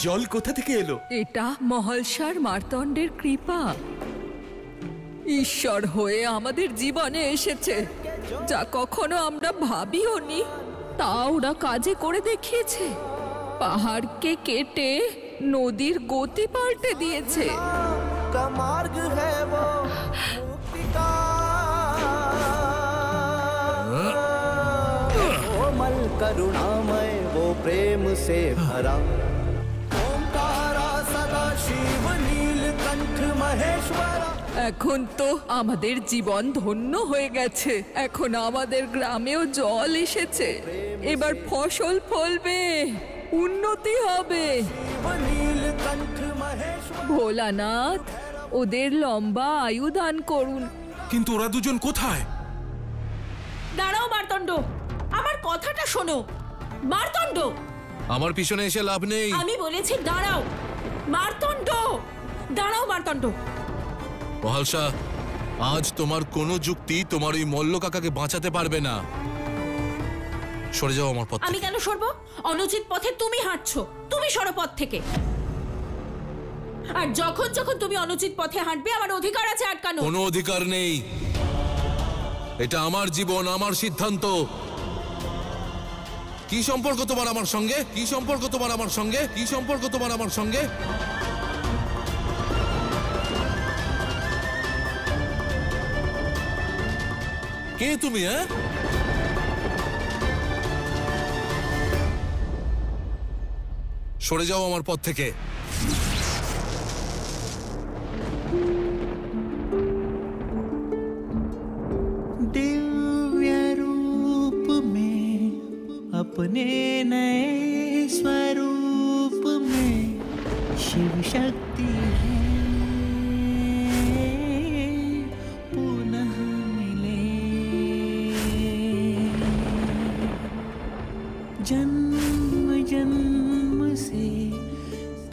জল কোথা থেকে এলো? এটা মহলসার মার্তণ্ডের কৃপা। ঈশ্বর হয়ে আমাদের জীবনে এসেছে, যা কখনো আমরা ভাবিওনি, তা ওরা কাজে করে দেখিয়েছে। পাহাড়কে কেটে নদীর গতি পাল্টে দিয়েছে। करुणामय वो प्रेम से भरा ओंकारा सदा शिव नीलकंठ महेश्वरा। এখন তো আমাদের জীবন ধন্য হয়ে গেছে। এখন আমাদের গ্রামেও জল এসেছে। এবার ফসল ফলবে, উন্নতি হবে। ভোলানাথ ওদের লম্বা আয়ু দান করুন। কিন্তু ওরা দুজন কোথায়? দাঁড়াও মার্তণ্ড, আমার কথাটা শোনো। মার্তণ্ড, আমার পিছনে এসে লাভ নেই। আমি বলেছি দাঁড়াও। মার্তণ্ড, দাঁড়াও মার্তণ্ড। মহালসা, আজ তোমার কোনো যুক্তি তোমার ওই মল্ল কাকাকে বাঁচাতে পারবে না। সরে যাও আমার পথ থেকে। আমি কেন সরবো? অনুচিত পথে তুমি হাঁটছো, তুমি সরো পথ থেকে। আর যখন যখন তুমি অনুচিত পথে হাঁটবে, আমার অধিকার আছে আটকানো। কোনো অধিকার নেই। এটা আমার জীবন, আমার সিদ্ধান্ত। কি সম্পর্ক তোমার আমার সঙ্গে? কি সম্পর্ক তোমার আমার সঙ্গে? কি সম্পর্ক তোমার আমার সঙ্গে? কে তুমি? সরে যাও আমার পথ থেকে। दिव्य रूप में अपने नए स्वरूप में शिव शक्ति है पुनः मिले। जन्म जन्म से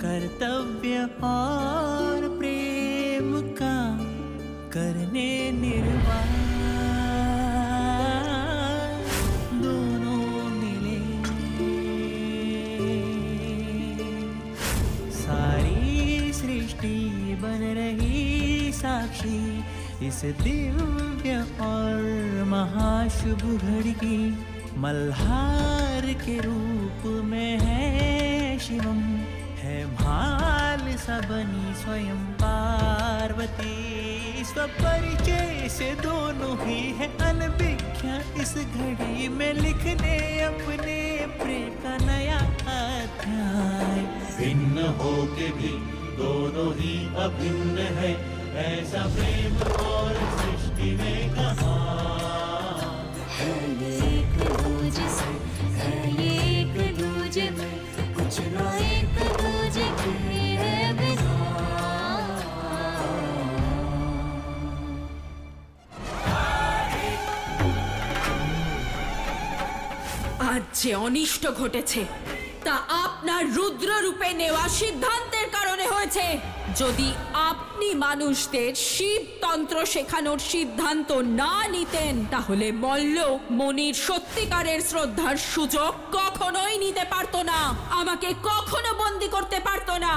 कर्तव्य और प्रेम का करने निर्वाह दोनों मिले। सारी सृष्टि बन रही साक्षी इस दिव्य और महाशुभ घड़ी की। मल्हार के रूप में है शिवम, है भाल सबनी स्वयं पार्वती। स्वपरिचय से दोनों ही है अनभिज्ञा इस घड़ी में लिखने अपने प्रेम का नया अध्याय। भिन्न हो के भी दोनों ही अभिन्न है, ऐसा प्रेम और सृष्टि में कहा। है ये एक दूजे से, है ये एक दूजे में, कुछ ना एक दूजे के है बिना। আজ যে অনিষ্ট ঘটেছে তা আপনার রুদ্র রূপে নেওয়া সিদ্ধান্তের কারণে হয়েছে। যদি আপনি মানুষদের শিবতন্ত্র শেখানোর সিদ্ধান্ত না নিতেন, তাহলে মল্ল মনির সত্যিকারের শ্রদ্ধার সুযোগ কখনোই নিতে পারতো না, আমাকে কখনো বন্দী করতে পারতো না।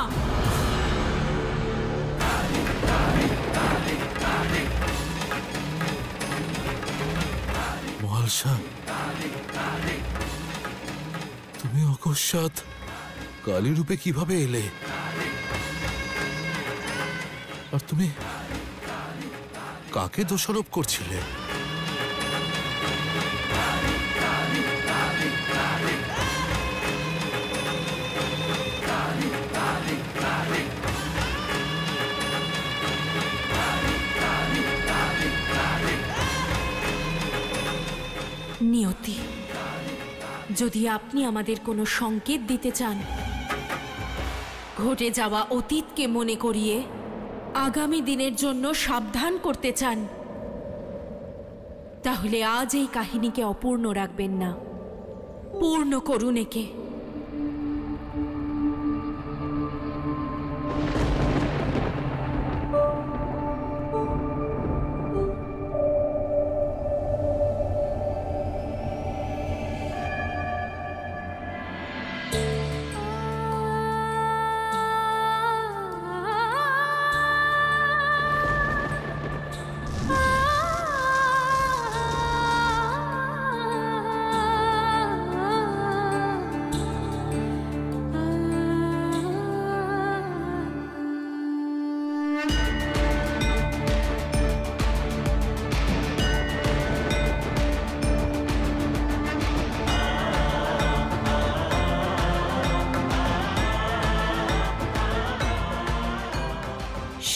মহালসা, তুমি অকস্মাৎ কালী রূপে কিভাবে এলে? আর তুমি কাকে দোষারোপ করছিলে? নিয়তি, যদি আপনি আমাদের কোনো সংকেত দিতে চান, ঘটে যাওয়া অতীতকে মনে করিয়ে আগামী দিনের জন্য সাবধান করতে চান, তাহলে আজ এই কাহিনীকে অপূর্ণ রাখবেন না, পূর্ণ করুন একে।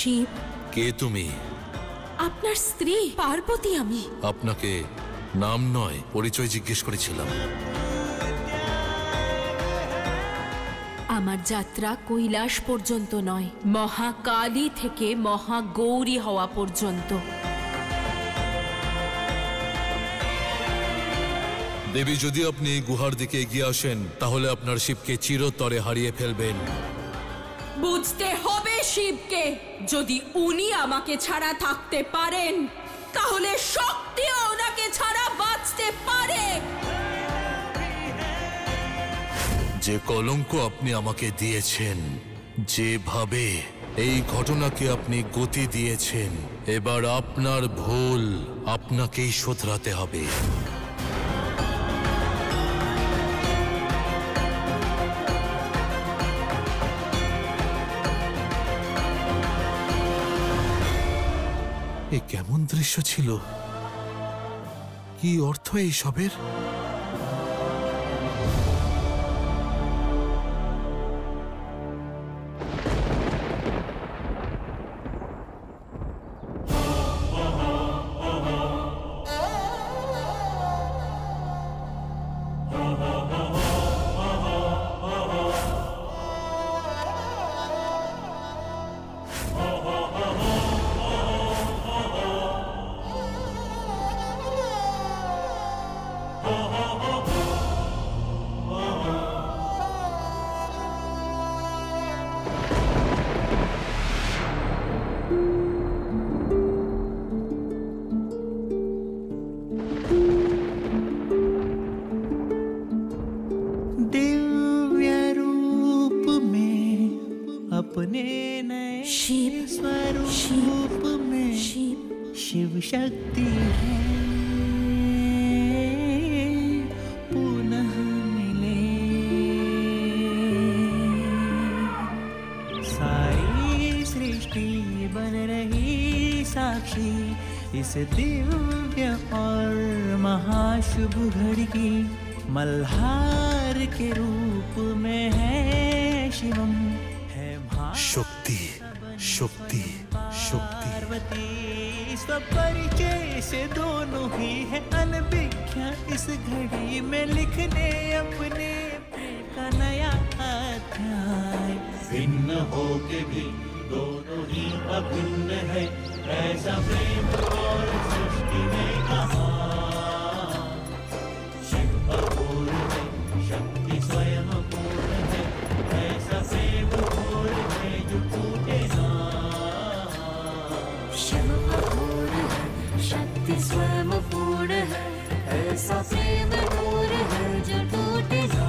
শিব, কে তুমি? আপনার স্ত্রী পার্বতী আমি। আপনাকে নাম নয় পরিচয় জিজ্ঞেস করেছিলাম। আমার যাত্রা কৈলাস পর্যন্ত নয়, মহাকালী থেকে মহাগৌরী হওয়া পর্যন্ত। দেবী, যদি আপনি এই গুহার দিকে এগিয়ে আসেন তাহলে আপনার শিবকে চিরতরে হারিয়ে ফেলবেন। বুঝতে হবে শিবকে, যদি উনি আমাকে ছাড়া থাকতে পারেন তাহলে শক্তিও ওনাকে ছাড়া বাঁচতে পারে। যে কলঙ্ক আপনি আমাকে দিয়েছেন, যেভাবে এই ঘটনাকে আপনি গতি দিয়েছেন, এবার আপনার ভুল আপনাকেই শোধরাতে হবে। এ কেমন দৃশ্য ছিল? কি অর্থ এইসবের? दिव्य रूप में अपने नए शिव, स्वरूप में শিব, शिव शक्ति है पुनः मिले। सारी सृष्टि बन रही साक्षी इस दिव्य और महाशुभ घड़ी की। मल्हार के रूप में है शिवम, है শক্তি, শক্তি, শক্তি। पार्वती। स्वपरिचय से दोनों ही है अनभिज्ञ इस घड़ी में लिखने अपने प्रेम का नया अध्याय। भिन्न हो के भी दोनों ही अभिन्न है, ऐसा प्रेम और सृष्टि में कहा। शिव अपूर्ण है, शक्ति स्वयं पूर्ण है, ऐसा प्रेम और है जो टूटे ना। शिव अपूर्ण है, शक्ति स्वयं पूर्ण है, ऐसा प्रेम दूर है जो टूटे ना।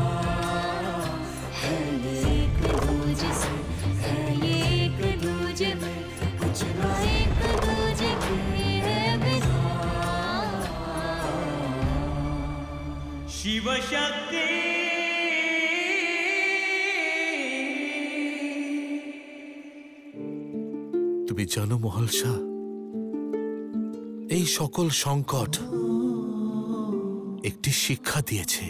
है ये एक दूजे से, है ये एक दूजे में, कुछ ना एक दूजे के है बिना। शिव शक्ति তুমি জানো মহালসা, এই সকল সংকট একটি শিক্ষা দিয়েছে।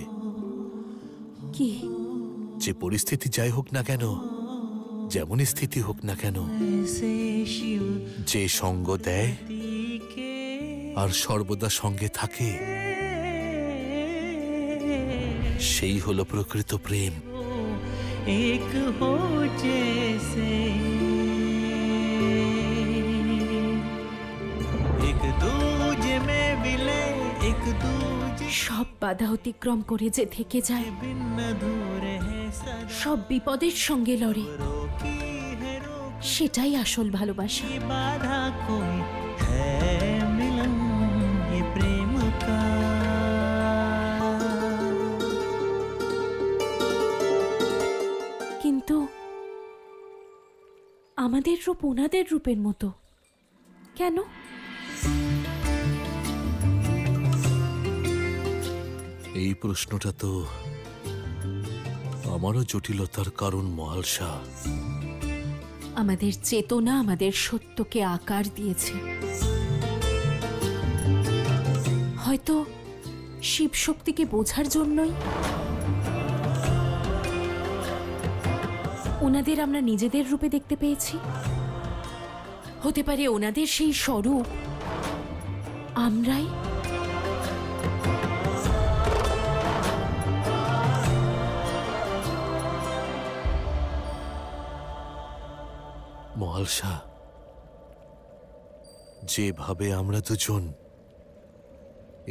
কি? যে পরিস্থিতি যাই হোক না কেন, যেমন স্থিতি হোক না কেন, से शिव যে সঙ্গ দেয় के আর সর্বদা সঙ্গে থাকে, সেই হলো প্রকৃত প্রেম। एक हो जैसे एक दूजे में मिले, एक दूजे সব बाधा অতিক্রম করে যে থেকে যায়, भिन्न दूर है सदा। সব বিপদের সঙ্গে লড়ে, रोकी है रोकी সেটাই আসল ভালোবাসা। बाधा कोई है मिलन ये प्रेम का। কিন্তু আমাদের রূপ ওনাদের রূপের মতো কেন? এই প্রশ্নটা তো আমারও জটিলতার কারণ মহালসা। আমাদের চেতনা আমাদের সত্যকে আকার দিয়েছে। হয়তো শিব শক্তিকে বোঝার জন্যই ওনাদের আমরা নিজেদের রূপে দেখতে পেয়েছি। হতে পারে ওনাদের সেই স্বরূপ আমরাই। মহালসা, যেভাবে আমরা দুজন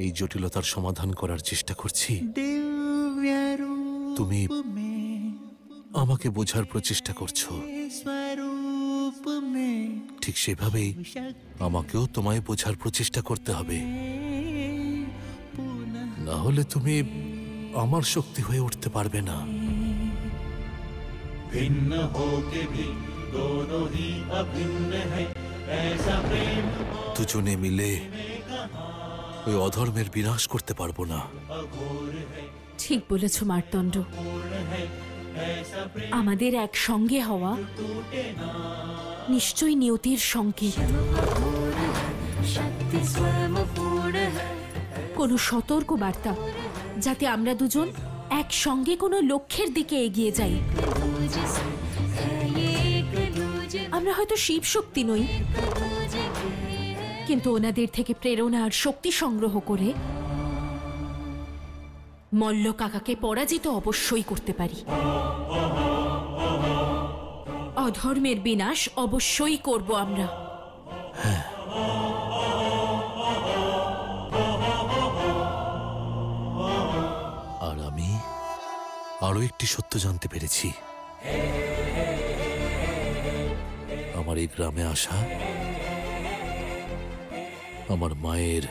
এই জটিলতার সমাধান করার চেষ্টা করছি, दिव्य रूप তুমি में আমাকে বোঝার প্রচেষ্টা করছো, स्वरूप में ঠিক সেভাবেই আমাকেও তোমায় বোঝার প্রচেষ্টা করতে হবে। पुनः না হলে তুমি আমার শক্তি হয়ে উঠতে পারবে না। भिन्न होके भी दोनों ही अभिन्न है ऐसा प्रेम দুজনে মিলে ওই অধর্মের বিনাশ করতে পারবো না। अघोर है ঠিক বলেছ মার্তণ্ড। पूर्ण है ऐसा प्रेम আমাদের একসঙ্গে হওয়া टूटे ना নিশ্চয়ই নিয়তির সংকেত। शक्ति स्वयं पूर्ण है কোনো সতর্ক বার্তা, যাতে আমরা দুজন একসঙ্গে কোনো লক্ষ্যের দিকে এগিয়ে যাই। दूजे से है ये एक दूजे আমরা হয়তো শিব শক্তি নই, दूजे के কিন্তু ওনাদের থেকে প্রেরণা আর শক্তি সংগ্রহ করে মল্ল কাকাকে পরাজিত অবশ্যই করতে পারি। অধর্মের বিনাশ অবশ্যই করব আমরা। আর আমি আরো একটি সত্য জানতে পেরেছি। আমার এই গ্রামে আসা, আমার মায়ের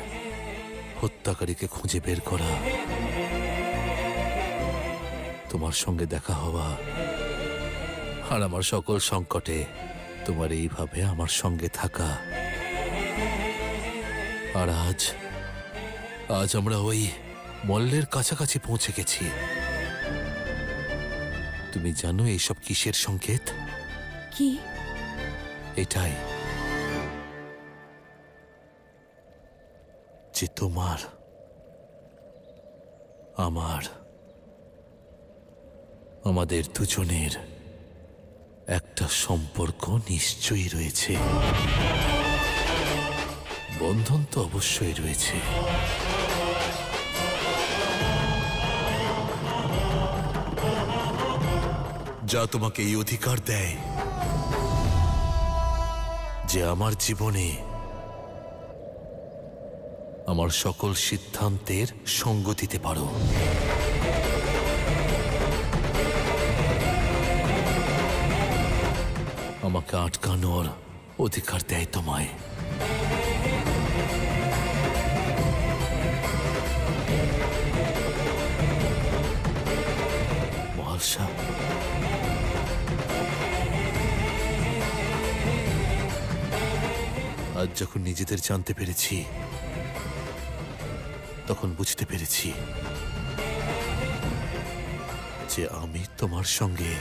হত্যাকারীকে খুঁজে বের করা, তোমার সঙ্গে দেখা হওয়া, আর আমার সকল সংকটে তোমার এইভাবে আমার সঙ্গে থাকা, আর আজ আমরা ওই মল্লের কাছাকাছি পৌঁছে গেছি। তুমি জানো এইসব কিসের সংকেত? কি? এটাই যে তোমার আমাদের দুজনের একটা সম্পর্ক নিশ্চয়ই রয়েছে, বন্ধন তো অবশ্যই রয়েছে। যা তোমাকে এই অধিকার দেয় যে আমার জীবনে আমার সকল সিদ্ধান্তের সঙ্গ দিতে পারো। আমাকে আটকানোর অধিকার দেয় তোমায়। মহালসা, আজ যখন নিজেদের জানতে পেরেছি, তখন বুঝতে পেরেছি যে আমি তোমার সঙ্গে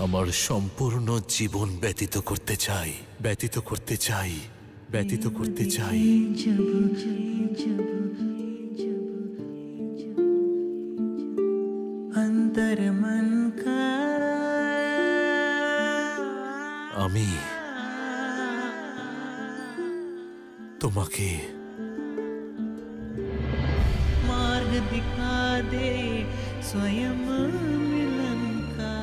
আমার সম্পূর্ণ জীবন ব্যতীত করতে চাই। जब अंतर मन का আমি তোমাকে मार्ग दिखा दे स्वयं मिलन का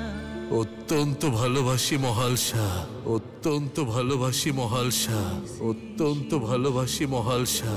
অত্যন্ত ভালোবাসি মহালসা, অত্যন্ত ভালোবাসি মহালসা, অত্যন্ত ভালোবাসি মহালসা।